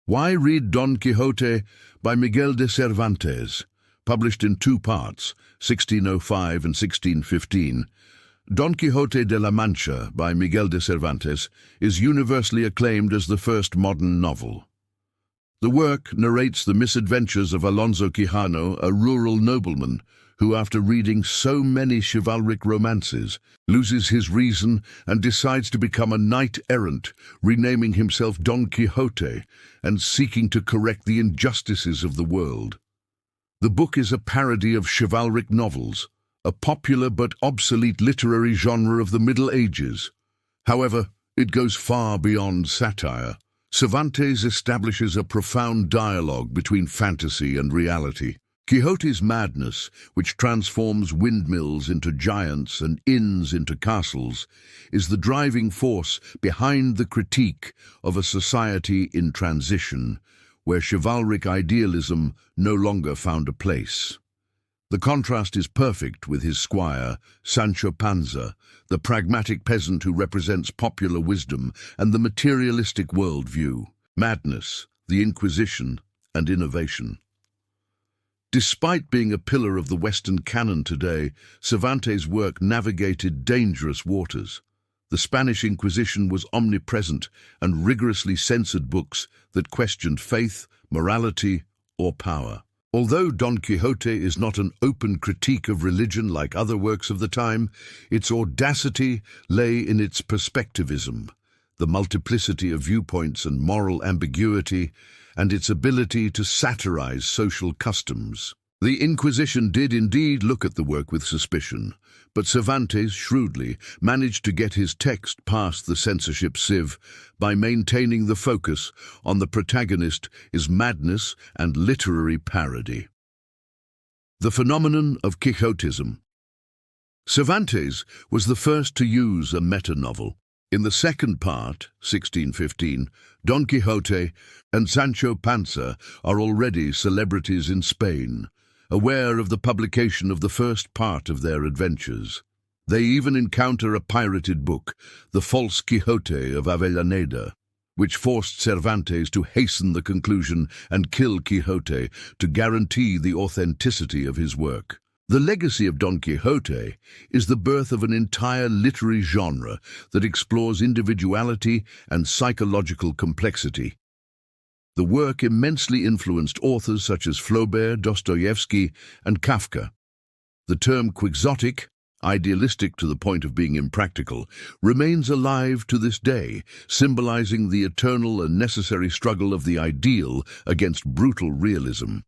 Why read Don Quixote by Miguel de Cervantes? Published in two parts, 1605 and 1615, Don Quixote de la Mancha by Miguel de Cervantes is universally acclaimed as the first modern novel. The work narrates the misadventures of Alonso Quijano, a rural nobleman who, after reading so many chivalric romances, loses his reason and decides to become a knight-errant, renaming himself Don Quixote and seeking to correct the injustices of the world. The book is a parody of chivalric novels, a popular but obsolete literary genre of the Middle Ages. However, it goes far beyond satire. Cervantes establishes a profound dialogue between fantasy and reality. Quixote's madness, which transforms windmills into giants and inns into castles, is the driving force behind the critique of a society in transition, where chivalric idealism no longer found a place. The contrast is perfect with his squire, Sancho Panza, the pragmatic peasant who represents popular wisdom and the materialistic worldview, madness, the Inquisition, and innovation. Despite being a pillar of the Western canon today, Cervantes' work navigated dangerous waters. The Spanish Inquisition was omnipresent and rigorously censored books that questioned faith, morality, or power. Although Don Quixote is not an open critique of religion like other works of the time, its audacity lay in its perspectivism, the multiplicity of viewpoints and moral ambiguity, and its ability to satirize social customs. The Inquisition did indeed look at the work with suspicion, but Cervantes shrewdly managed to get his text past the censorship sieve by maintaining the focus on the protagonist, his madness and literary parody. The phenomenon of Quixotism. Cervantes was the first to use a meta-novel. In the second part, 1615, Don Quixote and Sancho Panza are already celebrities in Spain, aware of the publication of the first part of their adventures. They even encounter a pirated book, The False Quixote of Avellaneda, which forced Cervantes to hasten the conclusion and kill Quixote to guarantee the authenticity of his work. The legacy of Don Quixote is the birth of an entire literary genre that explores individuality and psychological complexity. The work immensely influenced authors such as Flaubert, Dostoevsky, and Kafka. The term quixotic, idealistic to the point of being impractical, remains alive to this day, symbolizing the eternal and necessary struggle of the ideal against brutal realism.